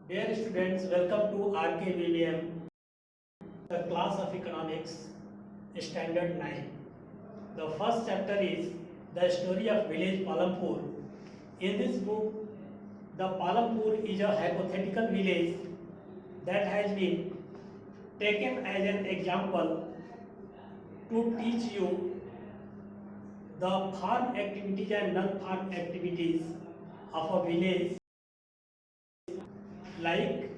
Dear students, welcome to RKVVM, the class of economics, standard 9. The first chapter is the story of village Palampur. In this book, the Palampur is a hypothetical village that has been taken as an example to teach you the farm activities and non-farm activities of a village like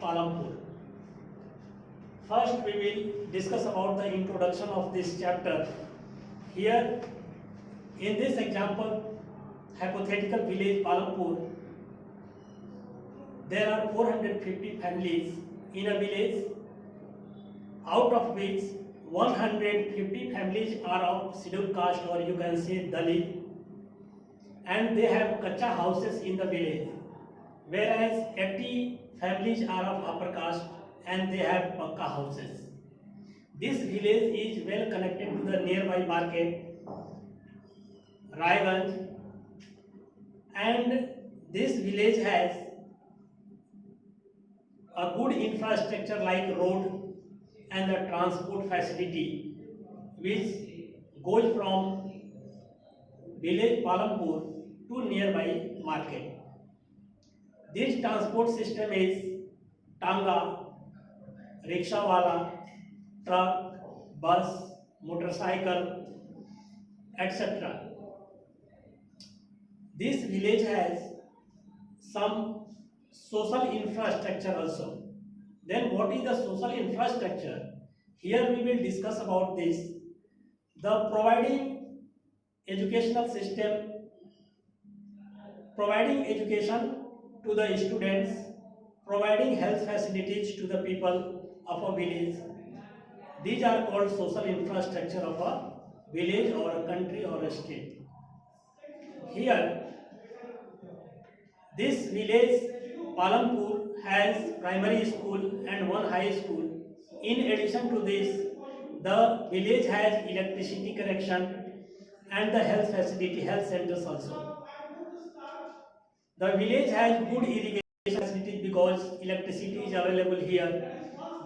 Palampur. First, we will discuss about the introduction of this chapter. Here, in this example, hypothetical village Palampur, there are 450 families in a village, out of which 150 families are of scheduled caste, or you can say Dalit, and they have kacha houses in the village, whereas 80 families are of upper caste and they have pakka houses. This village is well connected to the nearby market, Raiganj, and this village has a good infrastructure like road and the transport facility which goes from village Palampur to nearby market. This transport system is tanga, rickshawala, truck, bus, motorcycle, etc. This village has some social infrastructure also. Then what is the social infrastructure? Here we will discuss about this. The providing educational system, providing education to the students, providing health facilities to the people of a village. These are called social infrastructure of a village or a country or a state. Here, this village Palampur has primary school and one high school. In addition to this, the village has electricity connection and the health facility, health centers also. The village has good irrigation facilities because electricity is available here.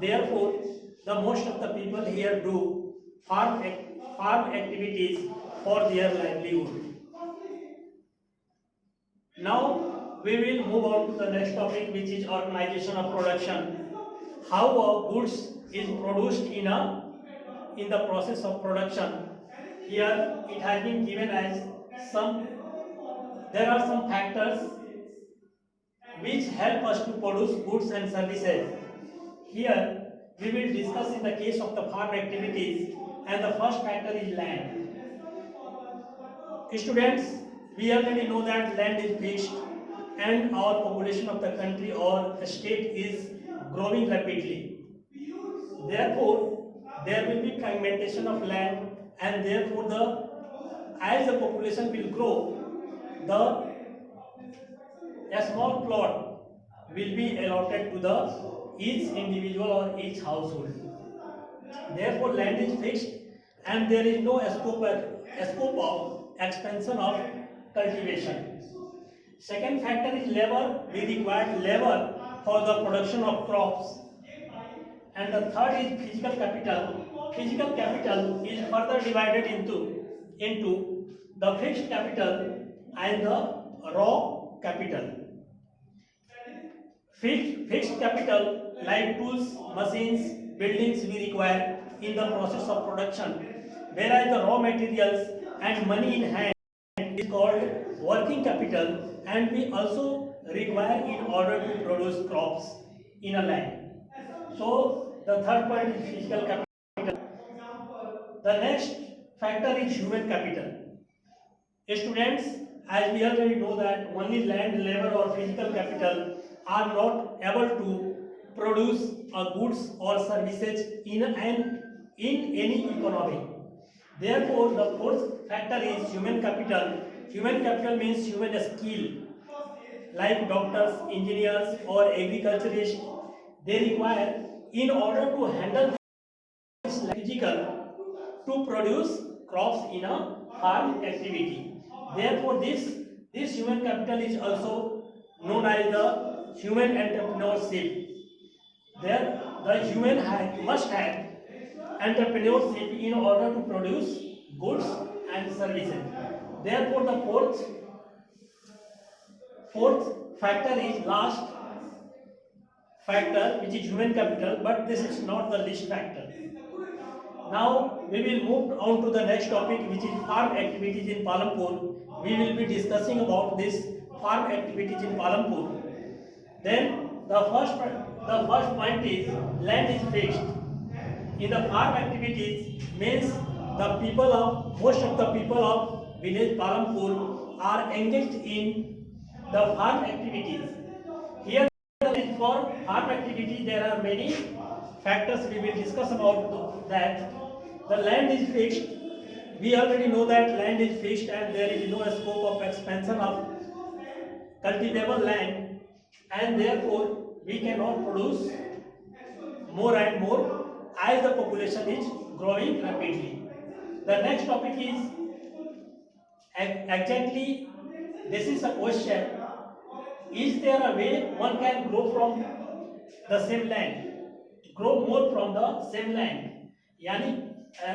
Therefore, the most of the people here do farm activities for their livelihood. Now we will move on to the next topic, which is organization of production. How a goods is produced in the process of production. Here it has been given as there are some factors which help us to produce goods and services. Here we will discuss in the case of the farm activities, and the first factor is land. Students, we already know that land is fixed and our population of the country or state is growing rapidly. Therefore, there will be fragmentation of land, and therefore as the population will grow, a small plot will be allotted to each individual or each household. Therefore, land is fixed and there is no scope of expansion of cultivation. Second factor is labor. We require labor for the production of crops. And the third is physical capital. Physical capital is further divided into the fixed capital and the raw capital. Fixed capital like tools, machines, buildings we require in the process of production, whereas the raw materials and money in hand is called working capital, and we also require in order to produce crops in a land. So the third point is physical capital. The next factor is human capital. Students, as we already know that only land, labor or physical capital are not able to produce goods or services in any economy. Therefore, the fourth factor is human capital. Human capital means human skill, like doctors, engineers or agriculturists. They require in order to handle this physical to produce crops in a farm activity. Therefore, this human capital is also known as the human entrepreneurship. There, the human must have entrepreneurship in order to produce goods and services. Therefore, the fourth factor is last factor, which is human capital, but this is not the least factor. Now we will move on to the next topic, which is farm activities in Palampur. We will be discussing about this farm activities in Palampur. Then the first point is land is fixed. In the farm activities means most of the people of village Palampur are engaged in the farm activities. Here for farm activity there are many factors we will discuss about that. The land is fixed. We already know that land is fixed and there is no scope of expansion of cultivable land, and therefore we cannot produce more and more as the population is growing rapidly. The next topic is exactly, this is a question: is there a way one can grow from the same land, grow more from the same land? Yani,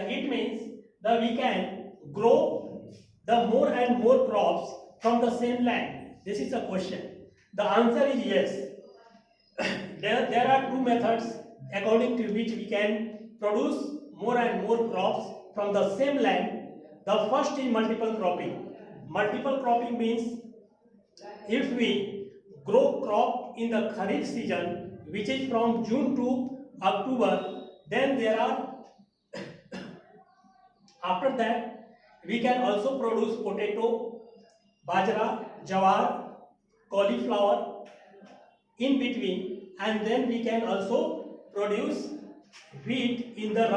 it means that we can grow the more and more crops from the same land. This is a question. The answer is yes. There are two methods according to which we can produce more and more crops from the same land. The first is multiple cropping. Multiple cropping means if we grow crop in the Kharif season, which is from June to October, then there are after that we can also produce potato, bajra, jawar, cauliflower in between, and then we can also produce wheat in the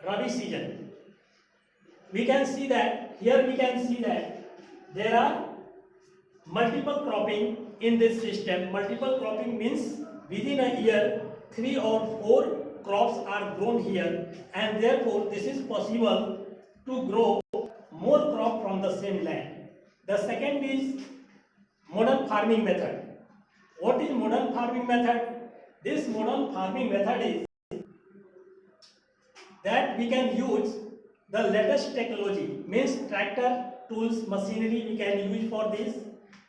Rabi season. We can see that here there are multiple cropping in this system. Multiple cropping means within a year 3 or 4 crops are grown here, and therefore this is possible to grow more crop from the same land. The second is modern farming method. What is modern farming method? This modern farming method is that we can use the latest technology, means tractor, tools, machinery we can use for this,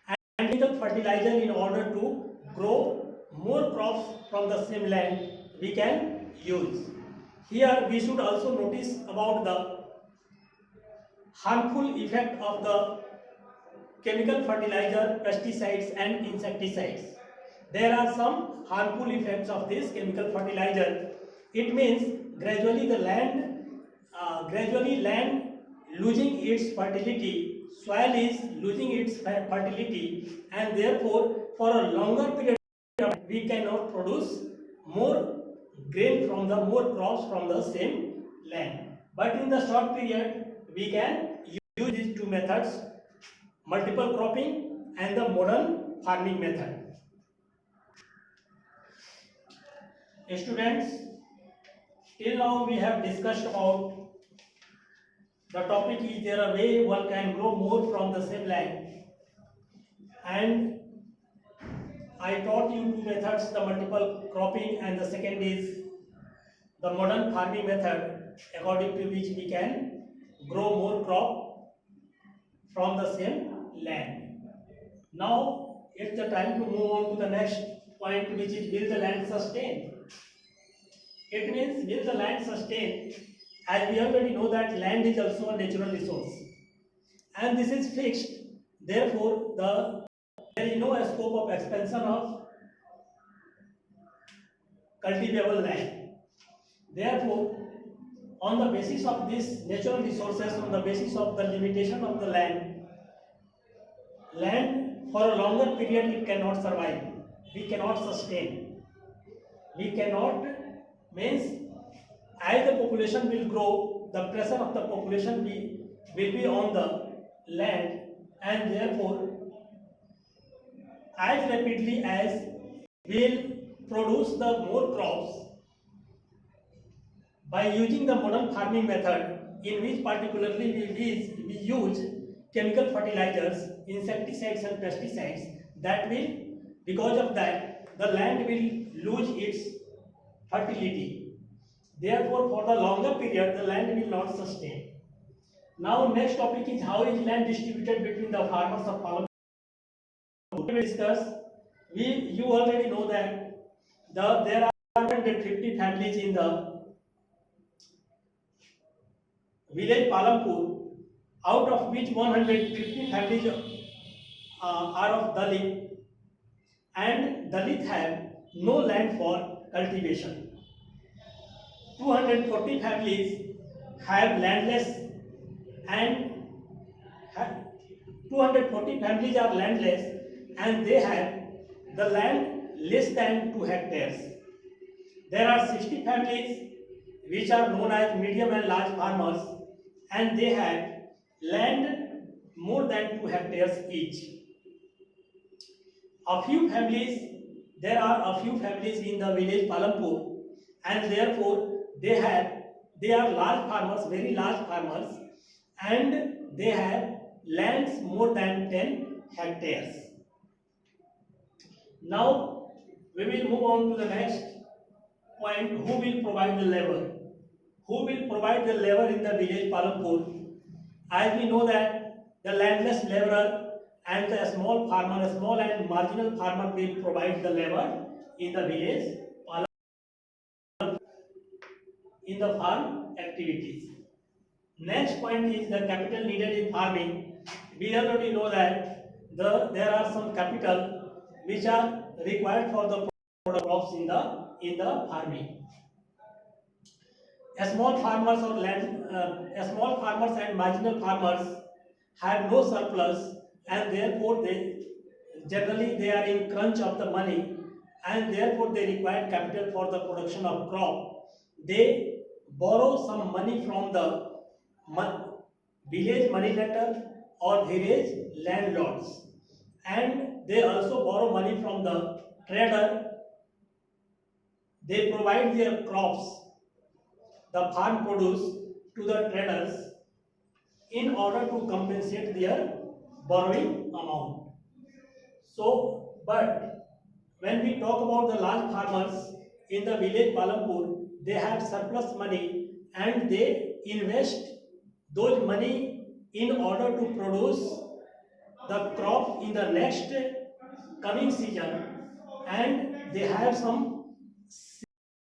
and chemical fertilizer in order to grow more crops from the same land we can use. Here we should also notice about the harmful effect of the chemical fertilizer, pesticides and insecticides. There are some harmful effects of this chemical fertilizer. It means gradually land losing its fertility, soil is losing its fertility, and therefore for a longer period of time we cannot produce more more crops from the same land. But in the short period we can use these two methods, multiple cropping and the modern farming method. Students, till now we have discussed about the topic is there a way one can grow more from the same land, and I taught you two methods, the multiple cropping and the second is the modern farming method, according to which we can grow more crop from the same land. Now it's the time to move on to the next point, which is will the land sustain? It means will the land sustain? As we already know that land is also a natural resource and this is fixed. Therefore, there is no scope of expansion of cultivable land. Therefore, on the basis of these natural resources, on the basis of the limitation of the land for a longer period it cannot survive. We cannot sustain. We cannot means as the population will grow, the pressure of the population will be on the land, and therefore as rapidly as will produce the more crops by using the modern farming method, in which particularly we use chemical fertilizers, insecticides and pesticides that will Because of that, the land will lose its fertility. Therefore, for the longer period, the land will not sustain. Now, next topic is how is land distributed between the farmers of Palanpur. We will discuss. You already know that there are 150 families in the village Palanpur, out of which 150 families are of Dalit, and Dalit have no land for cultivation. 240 families have landless, and 240 families are landless, and they have the land less than 2 hectares. There are 60 families which are known as medium and large farmers, and they have land more than 2 hectares each. There are a few families in the village Palanpur, and therefore they are large farmers, very large farmers, and they have lands more than 10 hectares. Now we will move on to the next point. Who will provide the labor? Who will provide the labor in the village Palanpur? As we know that the landless laborer and the small farmer, a small and marginal farmer will provide the labor in the village in the farm activities. Next point is the capital needed in farming. We already know that there are some capital which are required for the crops in the farming. Small farmers and marginal farmers have no surplus, and therefore they are in crunch of the money, and therefore they require capital for the production of crop. They borrow some money from the village money lender or village landlords, and they also borrow money from the trader. They provide their crops, the farm produce, to the traders in order to compensate their borrowing amount. So, but when we talk about the large farmers in the village Palanpur, they have surplus money, and they invest those money in order to produce the crop in the next coming season, and they have some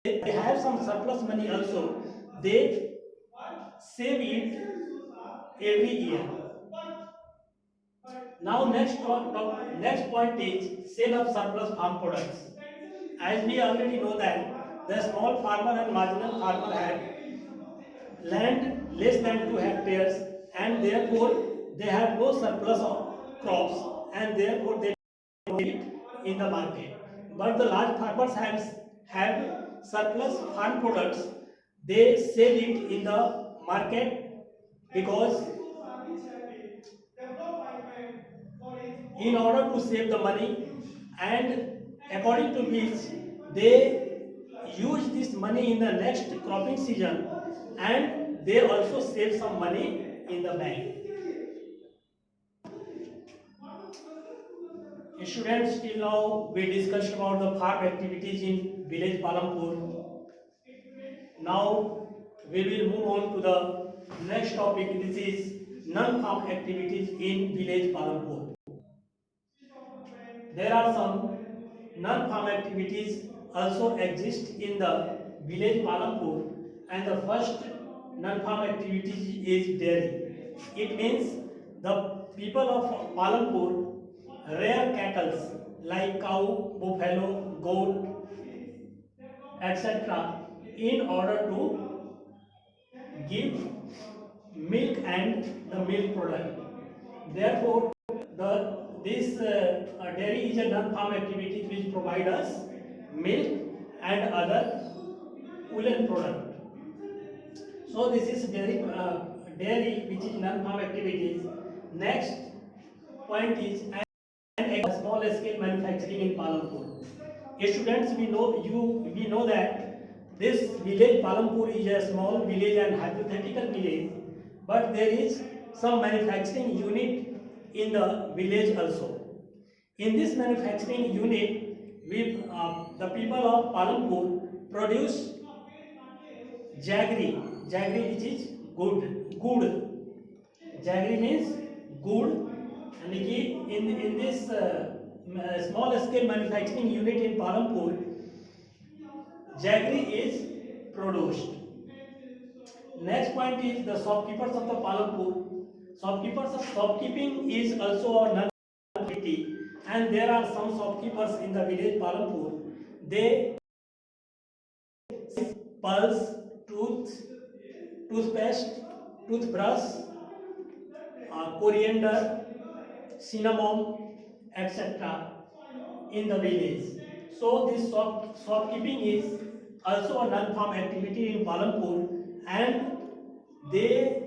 surplus money also. They save it every year. Now next point is sale of surplus farm products. As we already know that the small farmer and marginal farmer have land less than 2 hectares, and therefore they have no surplus of crops, and therefore they don't it in the market. But the large farmers have surplus farm products. They sell it in the market because in order to save the money, and according to which they use this money in the next cropping season, and they also save some money in the bank. Students, till now we discussed about the farm activities in village Palanpur. Now we will move on to the next topic. This is non-farm activities in village Palanpur. There are some non-farm activities also exist in the village Palanpur, and the first non-farm activity is dairy. It means the people of Palanpur rear cattle like cow, buffalo, goat, etc. in order to give milk and the milk product. Therefore, this dairy is a non-farm activity which provide us milk and other woolen product. So this is dairy which is non-farm activities. Next point is a small scale manufacturing in Palanpur. Students, we know that this village Palanpur is a small village and hypothetical village, but there is some manufacturing unit in the village also. In this manufacturing unit, the people of Palampur produce jaggery. Jaggery which is good. Jaggery means good, and in this small scale manufacturing unit in Palampur, jaggery is produced. Next point is the shopkeepers of the Palampur. Shopkeeping is also a non-activity, and there are some shopkeepers in the village Palampur. They pearls, toothpaste, toothbrush, coriander, cinnamon, etc. in the village. So this shopkeeping is also a non-farm activity in Palampur, and they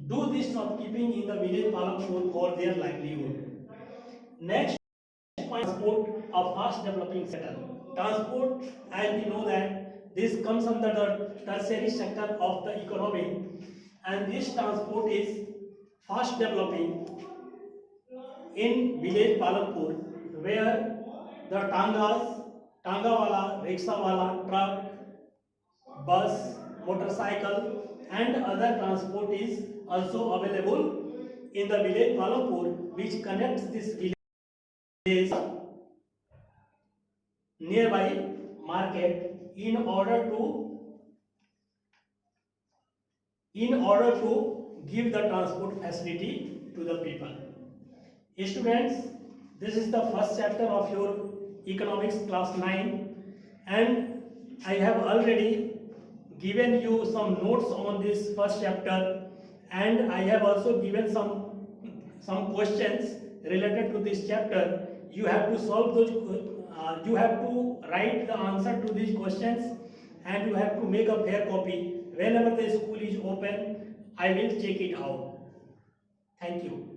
do this shopkeeping in the village Palampur for their livelihood. Next point, transport, a fast developing sector. Transport, as we know that this comes under the tertiary sector of the economy, and this transport is fast developing in village Palampur, where the tangawala, rickshawala, truck, bus, motorcycle, and other transport is also available in the village Palampur, which connects this village nearby market in order to give the transport facility to the people. Students, this is the first chapter of your economics class 9, and I have already given you some notes on this first chapter, and I have also given some questions related to this chapter. You have to solve those you have to write the answer to these questions, and you have to make a fair copy. Whenever the school is open, I will check it out. Thank you.